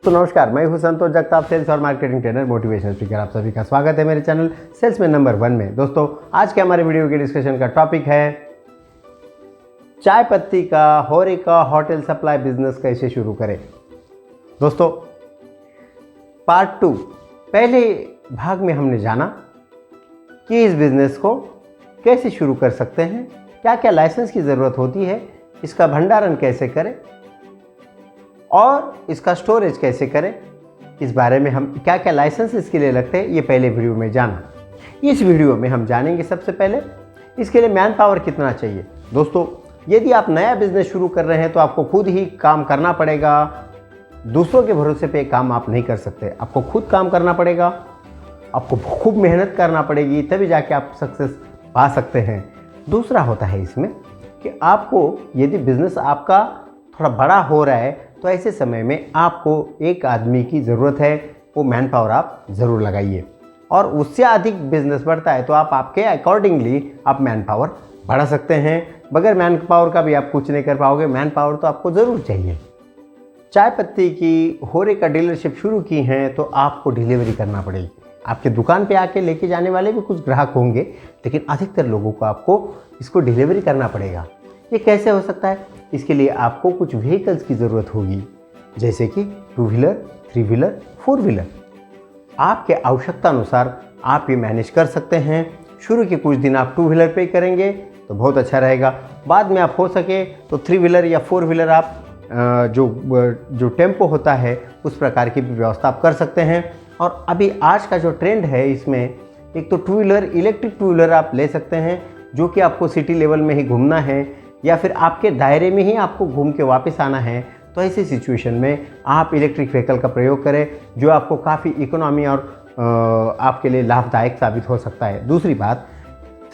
तो नमस्कार, मैं हूं संतोष जगताप, सेल्स और मार्केटिंग ट्रेनर, मोटिवेशनल स्पीकर। आप सभी का स्वागत है मेरे चैनल सेल्समैन नंबर 1 में। दोस्तों, आज के हमारे वीडियो के डिस्कशन का टॉपिक है चाय पत्ती का होरेका होटल सप्लाई बिजनेस कैसे शुरू करें। दोस्तों, पार्ट 2 पहले भाग में हमने जाना कि इस बिजनेस को कैसे शुरू कर सकते हैं, क्या क्या लाइसेंस की ज़रूरत होती है, इसका भंडारण कैसे करें और इसका स्टोरेज कैसे करें, इस बारे में हम क्या क्या लाइसेंस इसके लिए लगते हैं, ये पहले वीडियो में जाना। इस वीडियो में हम जानेंगे सबसे पहले इसके लिए मैन पावर कितना चाहिए। दोस्तों, यदि आप नया बिजनेस शुरू कर रहे हैं तो आपको खुद ही काम करना पड़ेगा। दूसरों के भरोसे पे काम आप नहीं कर सकते, आपको खुद काम करना पड़ेगा, आपको खूब मेहनत करना पड़ेगी, तभी जाके आप सक्सेस पा सकते हैं। दूसरा होता है इसमें कि आपको यदि बिजनेस आपका थोड़ा बड़ा हो रहा है तो ऐसे समय में आपको एक आदमी की ज़रूरत है, वो मैन पावर आप ज़रूर लगाइए। और उससे अधिक बिजनेस बढ़ता है तो आप आपके अकॉर्डिंगली आप मैन पावर बढ़ा सकते हैं। बगैर मैन पावर का भी आप कुछ नहीं कर पाओगे, मैन पावर तो आपको ज़रूर चाहिए। चाय पत्ती की होरेका डीलरशिप शुरू की हैं तो आपको डिलीवरी करना पड़ेगी। आपके दुकान पे आके लेके जाने वाले भी कुछ ग्राहक होंगे, लेकिन अधिकतर लोगों को आपको इसको डिलीवरी करना पड़ेगा। ये कैसे हो सकता है? इसके लिए आपको कुछ व्हीकल्स की ज़रूरत होगी, जैसे कि 2 व्हीलर, 3 व्हीलर, 4 व्हीलर। आपके आवश्यकता अनुसार आप ये मैनेज कर सकते हैं। शुरू के कुछ दिन आप 2 व्हीलर पे करेंगे तो बहुत अच्छा रहेगा। बाद में आप हो सके तो 3 व्हीलर या 4 व्हीलर आप जो टेम्पो होता है उस प्रकार की भी व्यवस्था आप कर सकते हैं। और अभी आज का जो ट्रेंड है इसमें एक तो 2 व्हीलर, इलेक्ट्रिक 2 व्हीलर आप ले सकते हैं, जो कि आपको सिटी लेवल में ही घूमना है या फिर आपके दायरे में ही आपको घूम के वापस आना है। तो ऐसी सिचुएशन में आप इलेक्ट्रिक व्हीकल का प्रयोग करें, जो आपको काफ़ी इकोनॉमी और आपके लिए लाभदायक साबित हो सकता है। दूसरी बात,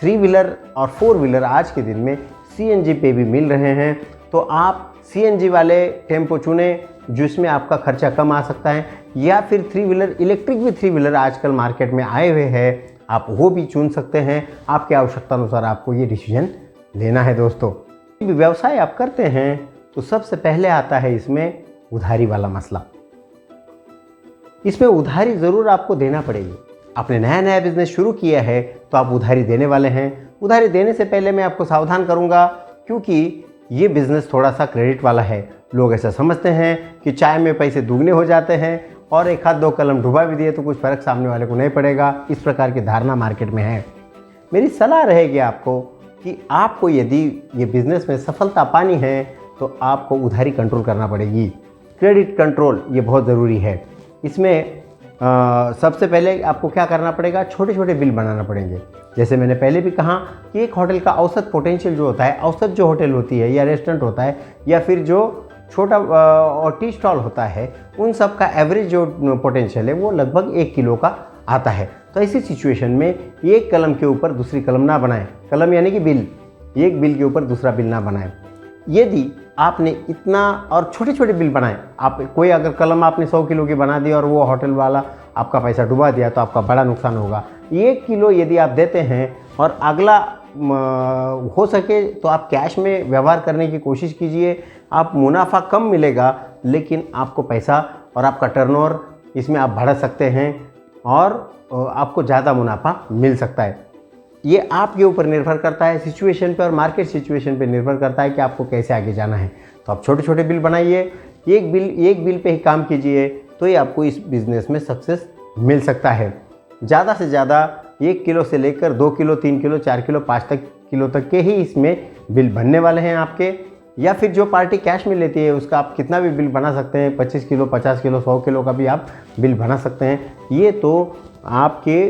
3 व्हीलर और 4 व्हीलर आज के दिन में CNG पे भी मिल रहे हैं, तो आप CNG वाले टेम्पो चुनें जिसमें आपका खर्चा कम आ सकता है, या फिर 3 व्हीलर, इलेक्ट्रिक भी 3 व्हीलर आजकल मार्केट में आए हुए हैं, आप वो भी चुन सकते हैं। आपके आवश्यकता अनुसार आपको ये डिसीजन लेना है। दोस्तों, व्यवसाय आप करते हैं तो सबसे पहले आता है इसमें उधारी वाला मसला। इसमें उधारी ज़रूर आपको देना पड़ेगी। आपने नया बिजनेस शुरू किया है तो आप उधारी देने वाले हैं। उधारी देने से पहले मैं आपको सावधान करूंगा, क्योंकि ये बिजनेस थोड़ा सा क्रेडिट वाला है। लोग ऐसा समझते हैं कि चाय में पैसे दुगने हो जाते हैं और एक हाथ 2 कलम डुबा भी दिए तो कुछ फ़र्क सामने वाले को नहीं पड़ेगा। इस प्रकार की धारणा मार्केट में है। मेरी सलाह रहेगी आपको कि आपको यदि ये बिज़नेस में सफलता पानी है तो आपको उधारी कंट्रोल करना पड़ेगी। क्रेडिट कंट्रोल ये बहुत ज़रूरी है। इसमें सबसे पहले आपको क्या करना पड़ेगा, छोटे छोटे बिल बनाना पड़ेंगे। जैसे मैंने पहले भी कहा कि एक होटल का औसत पोटेंशियल जो होता है, औसत जो होटल होती है या रेस्टोरेंट होता है या फिर जो छोटा और टी स्टॉल होता है, उन सब का एवरेज जो पोटेंशियल है वो लगभग 1 किलो का आता है। तो ऐसी सिचुएशन में एक कलम के ऊपर दूसरी कलम ना बनाएं। कलम यानी कि बिल, एक बिल के ऊपर दूसरा बिल ना बनाएं। यदि आपने इतना और छोटे छोटे बिल बनाएं, आप कोई अगर कलम आपने 100 किलो की बना दी और वो होटल वाला आपका पैसा डुबा दिया तो आपका बड़ा नुकसान होगा। 1 किलो यदि आप देते हैं और अगला हो सके तो आप कैश में व्यवहार करने की कोशिश कीजिए। आप मुनाफा कम मिलेगा, लेकिन आपको पैसा और आपका टर्नओवर इसमें आप बढ़ा सकते हैं और आपको ज़्यादा मुनाफा मिल सकता है। ये आपके ऊपर निर्भर करता है, सिचुएशन पे और मार्केट सिचुएशन पे निर्भर करता है कि आपको कैसे आगे जाना है। तो आप छोटे छोटे बिल बनाइए, एक बिल पे ही काम कीजिए, तो ये आपको इस बिज़नेस में सक्सेस मिल सकता है। ज़्यादा से ज़्यादा 1 किलो से लेकर 2 किलो, 3 किलो, 4 किलो, 5 किलो तक के ही इसमें बिल बनने वाले हैं आपके। या फिर जो पार्टी कैश में लेती है उसका आप कितना भी बिल बना सकते हैं, 25 किलो, 50 किलो, 100 किलो का भी आप बिल बना सकते हैं। ये तो आपके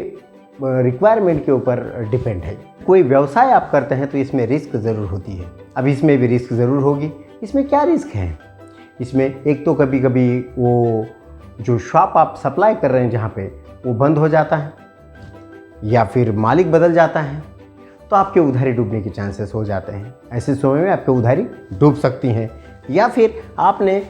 रिक्वायरमेंट के ऊपर डिपेंड है। कोई व्यवसाय आप करते हैं तो इसमें रिस्क ज़रूर होती है। अब इसमें भी रिस्क ज़रूर होगी। इसमें क्या रिस्क है? इसमें एक तो कभी कभी वो जो शॉप आप सप्लाई कर रहे हैं जहाँ पे, वो बंद हो जाता है या फिर मालिक बदल जाता है, तो आपके उधारी डूबने के चांसेस हो जाते हैं। ऐसे समय में आपकी उधारी डूब सकती हैं। या फिर आपने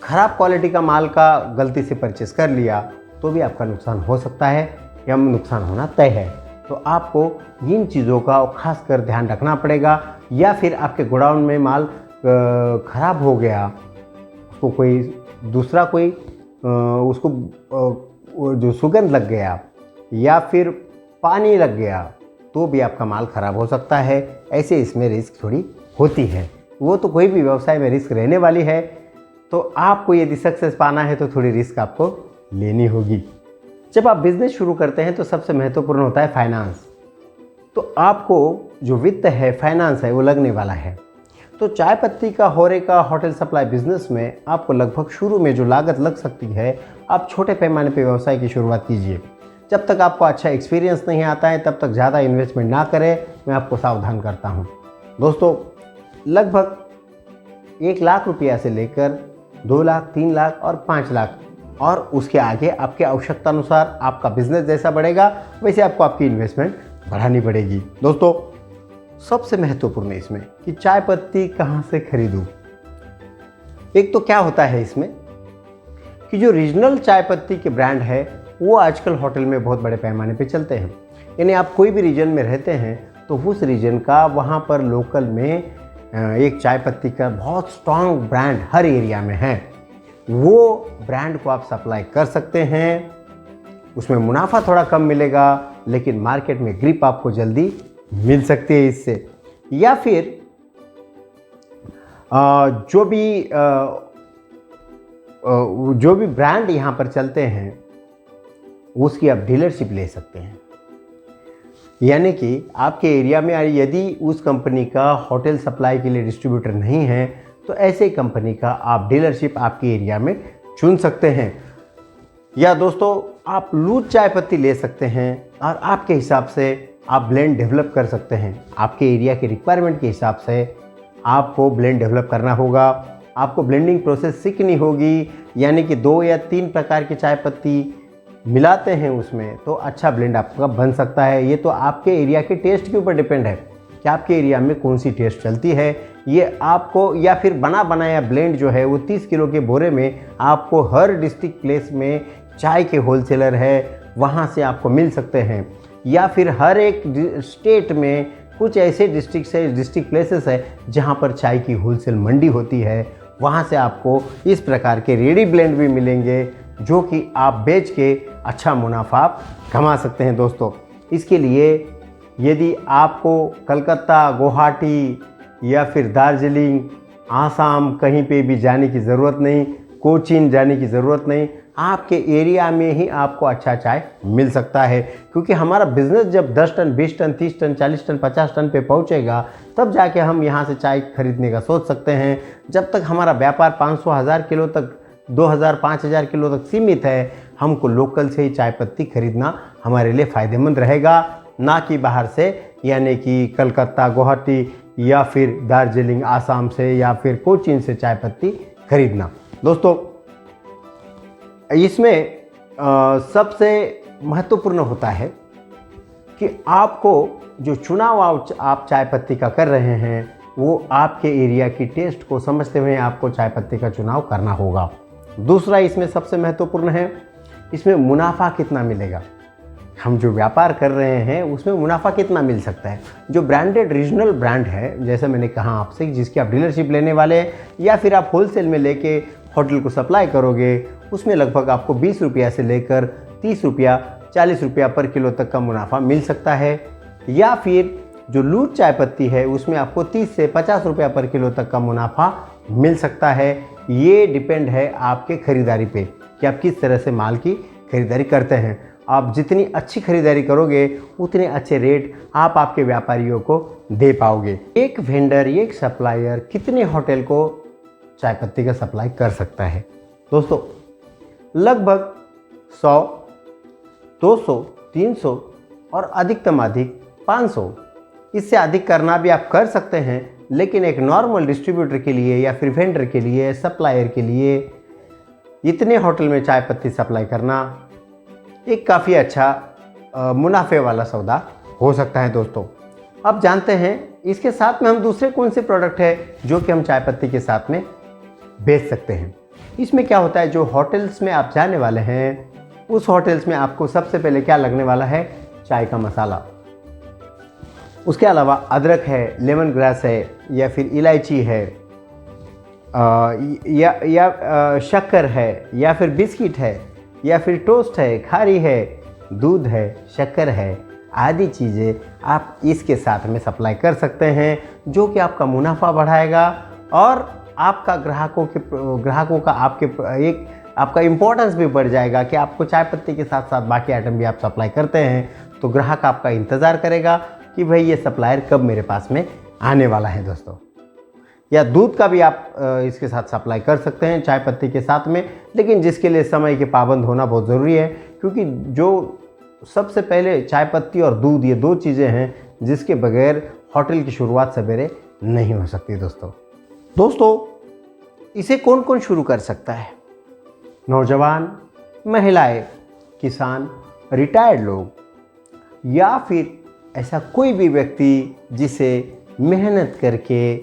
ख़राब क्वालिटी का माल का गलती से परचेस कर लिया तो भी आपका नुकसान हो सकता है या नुकसान होना तय है। तो आपको इन चीज़ों का खास कर ध्यान रखना पड़ेगा। या फिर आपके गोडाउन में माल ख़राब हो गया, उसको कोई दूसरा कोई उसको वो जो सुगंध लग गया या फिर पानी लग गया तो भी आपका माल ख़राब हो सकता है। ऐसे इसमें रिस्क थोड़ी होती है। वो तो कोई भी व्यवसाय में रिस्क रहने वाली है। तो आपको यदि सक्सेस पाना है तो थोड़ी रिस्क आपको लेनी होगी। जब आप बिज़नेस शुरू करते हैं तो सबसे महत्वपूर्ण होता है फाइनेंस। तो आपको जो वित्त है, फाइनेंस है, वो लगने वाला है। तो चाय पत्ती का होरेका होटल सप्लाई बिजनेस में आपको लगभग शुरू में जो लागत लग सकती है, आप छोटे पैमाने पे व्यवसाय की शुरुआत कीजिए। जब तक आपको अच्छा एक्सपीरियंस नहीं आता है तब तक ज़्यादा इन्वेस्टमेंट ना करें, मैं आपको सावधान करता हूँ। दोस्तों, लगभग 1 लाख रुपया से लेकर 2 लाख, 3 लाख और 5 लाख और उसके आगे आपके आवश्यकता अनुसार आपका बिजनेस जैसा बढ़ेगा वैसे आपको आपकी इन्वेस्टमेंट बढ़ानी पड़ेगी। दोस्तों, सबसे महत्वपूर्ण इसमें कि चाय पत्ती कहाँ से खरीदूं। एक तो क्या होता है इसमें कि जो रीजनल चाय पत्ती के ब्रांड है वो आजकल होटल में बहुत बड़े पैमाने पे चलते हैं। यानी आप कोई भी रीजन में रहते हैं तो उस रीजन का वहाँ पर लोकल में एक चाय पत्ती का बहुत स्ट्रांग ब्रांड हर एरिया में है, वो ब्रांड को आप सप्लाई कर सकते हैं। उसमें मुनाफा थोड़ा कम मिलेगा लेकिन मार्केट में ग्रिप आपको जल्दी मिल सकती है इससे। या फिर जो भी ब्रांड यहाँ पर चलते हैं उसकी आप डीलरशिप ले सकते हैं। यानी कि आपके एरिया में यदि उस कंपनी का होटल सप्लाई के लिए डिस्ट्रीब्यूटर नहीं है तो ऐसे कंपनी का आप डीलरशिप आपके एरिया में चुन सकते हैं। या दोस्तों, आप लूज चाय पत्ती ले सकते हैं और आपके हिसाब से आप ब्लेंड डेवलप कर सकते हैं। आपके एरिया के रिक्वायरमेंट के हिसाब से आपको ब्लेंड डेवलप करना होगा। आपको ब्लेंडिंग प्रोसेस सीखनी होगी। यानी कि 2 या 3 प्रकार की चाय पत्ती मिलाते हैं उसमें तो अच्छा ब्लेंड आपका बन सकता है। ये तो आपके एरिया के टेस्ट के ऊपर डिपेंड है कि आपके एरिया में कौन सी टेस्ट चलती है। ये आपको या फिर बना बनाया ब्लेंड जो है वो 30 किलो के बोरे में आपको हर डिस्ट्रिक्ट प्लेस में चाय के होलसेलर है वहाँ से आपको मिल सकते हैं। या फिर हर एक स्टेट में कुछ ऐसे डिस्ट्रिक्ट प्लेसेस है जहाँ पर चाय की होलसेल मंडी होती है, वहाँ से आपको इस प्रकार के रेडी ब्लेंड भी मिलेंगे जो कि आप बेच के अच्छा मुनाफा आप कमा सकते हैं। दोस्तों, इसके लिए यदि आपको कलकत्ता, गुवाहाटी या फिर दार्जिलिंग, आसाम कहीं पे भी जाने की ज़रूरत नहीं, कोचीन जाने की ज़रूरत नहीं, आपके एरिया में ही आपको अच्छा चाय मिल सकता है। क्योंकि हमारा बिज़नेस जब 10 ton, 20 ton, 30 ton, 40 ton, 50 ton पे पहुंचेगा तब जाके हम यहाँ से चाय खरीदने का सोच सकते हैं। जब तक हमारा व्यापार 500-1000 किलो तक, 2000-5000 किलो तक सीमित है, हमको लोकल से ही चाय पत्ती खरीदना हमारे लिए फ़ायदेमंद रहेगा, ना कि बाहर से, यानी कि कलकत्ता, गुवाहाटी या फिर दार्जिलिंग, आसाम से या फिर कोचीन से चाय पत्ती खरीदना। दोस्तों, इसमें सबसे महत्वपूर्ण होता है कि आपको जो चुनाव आप चाय पत्ती का कर रहे हैं वो आपके एरिया की टेस्ट को समझते हुए आपको चाय पत्ती का चुनाव करना होगा। दूसरा इसमें सबसे महत्वपूर्ण है, इसमें मुनाफा कितना मिलेगा। हम जो व्यापार कर रहे हैं उसमें मुनाफा कितना मिल सकता है। जो ब्रांडेड रीजनल ब्रांड है, जैसे मैंने कहा आपसे, जिसकी आप डीलरशिप लेने वाले हैं या फिर आप होलसेल में लेके होटल को सप्लाई करोगे, उसमें लगभग आपको 20 रुपया से लेकर 30 रुपया, 40 रुपया पर किलो तक का मुनाफा मिल सकता है। या फिर जो लूज चाय पत्ती है उसमें आपको 30 से 50 रुपया पर किलो तक का मुनाफा मिल सकता है। ये डिपेंड है आपके खरीदारी पे कि आप किस तरह से माल की खरीदारी करते हैं। आप जितनी अच्छी खरीदारी करोगे उतने अच्छे रेट आप आपके व्यापारियों को दे पाओगे। एक वेंडर, एक सप्लायर कितने होटल को चाय पत्ती का सप्लाई कर सकता है। दोस्तों, लगभग 100, 200, 300 और अधिकतम अधिक 500, इससे अधिक करना भी आप कर सकते हैं। लेकिन एक नॉर्मल डिस्ट्रीब्यूटर के लिए या फिर वेंडर के लिए, सप्लायर के लिए इतने होटल में चाय पत्ती सप्लाई करना एक काफ़ी अच्छा मुनाफे वाला सौदा हो सकता है। दोस्तों, अब जानते हैं इसके साथ में हम दूसरे कौन से प्रोडक्ट है जो कि हम चाय पत्ती के साथ में बेच सकते हैं। इसमें क्या होता है, जो होटल्स में आप जाने वाले हैं उस होटल्स में आपको सबसे पहले क्या लगने वाला है, चाय का मसाला। उसके अलावा अदरक है, लेमन ग्रास है या फिर इलायची है, शक्कर है, या फिर बिस्किट है, या फिर टोस्ट है, खारी है, दूध है, शक्कर है, आदि चीज़ें आप इसके साथ में सप्लाई कर सकते हैं, जो कि आपका मुनाफा बढ़ाएगा और आपका ग्राहकों का आपका इम्पोर्टेंस भी बढ़ जाएगा कि आपको चाय पत्ती के साथ साथ बाकी आइटम भी आप सप्लाई करते हैं, तो ग्राहक आपका इंतज़ार करेगा कि भाई ये सप्लायर कब मेरे पास में आने वाला है दोस्तों। या दूध का भी आप इसके साथ सप्लाई कर सकते हैं चाय पत्ती के साथ में, लेकिन जिसके लिए समय के पाबंद होना बहुत ज़रूरी है, क्योंकि जो सबसे पहले चाय पत्ती और दूध ये दो चीज़ें हैं जिसके बगैर होटल की शुरुआत सवेरे नहीं हो सकती दोस्तों इसे कौन कौन शुरू कर सकता है? नौजवान, महिलाएं, किसान, रिटायर्ड लोग, या फिर ऐसा कोई भी व्यक्ति जिसे मेहनत करके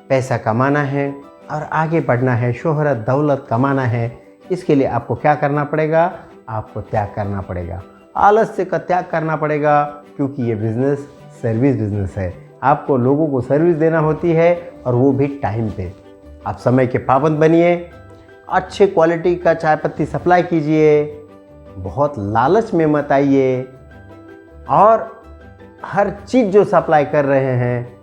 पैसा कमाना है और आगे बढ़ना है, शोहरत दौलत कमाना है। इसके लिए आपको क्या करना पड़ेगा? आपको त्याग करना पड़ेगा, आलस्य का त्याग करना पड़ेगा, क्योंकि ये बिज़नेस सर्विस बिज़नेस है। आपको लोगों को सर्विस देना होती है और वो भी टाइम पे। आप समय के पाबंद बनिए, अच्छे क्वालिटी का चाय पत्ती सप्लाई कीजिए, बहुत लालच में मत आइए, और हर चीज़ जो सप्लाई कर रहे हैं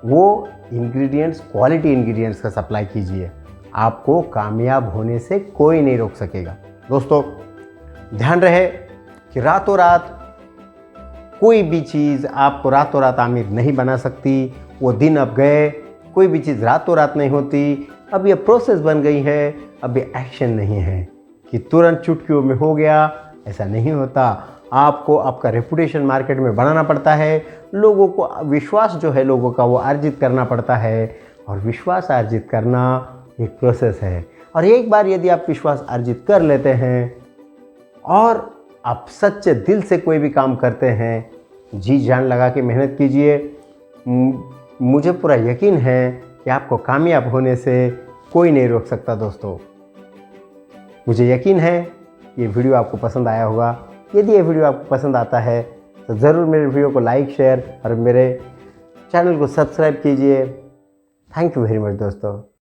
वो इंग्रेडिएंट्स, क्वालिटी इंग्रेडिएंट्स का सप्लाई कीजिए। आपको कामयाब होने से कोई नहीं रोक सकेगा दोस्तों। ध्यान रहे कि रातों रात कोई भी चीज़ आपको रातों रात आमिर नहीं बना सकती। वो दिन अब गए, कोई भी चीज़ रातों रात नहीं होती। अब ये प्रोसेस बन गई है, अब ये एक्शन नहीं है कि तुरंत चुटकियों में हो गया, ऐसा नहीं होता। आपको आपका रेपुटेशन मार्केट में बढ़ाना पड़ता है, लोगों को विश्वास जो है लोगों का वो अर्जित करना पड़ता है, और विश्वास अर्जित करना एक प्रोसेस है। और एक बार यदि आप विश्वास अर्जित कर लेते हैं और आप सच्चे दिल से कोई भी काम करते हैं, जी जान लगा के मेहनत कीजिए, मुझे पूरा यकीन है कि आपको कामयाब होने से कोई नहीं रोक सकता दोस्तों। मुझे यकीन है ये वीडियो आपको पसंद आया होगा। यदि ये वीडियो आपको पसंद आता है तो ज़रूर मेरे वीडियो को लाइक, शेयर और मेरे चैनल को सब्सक्राइब कीजिए। थैंक यू वेरी मच दोस्तों।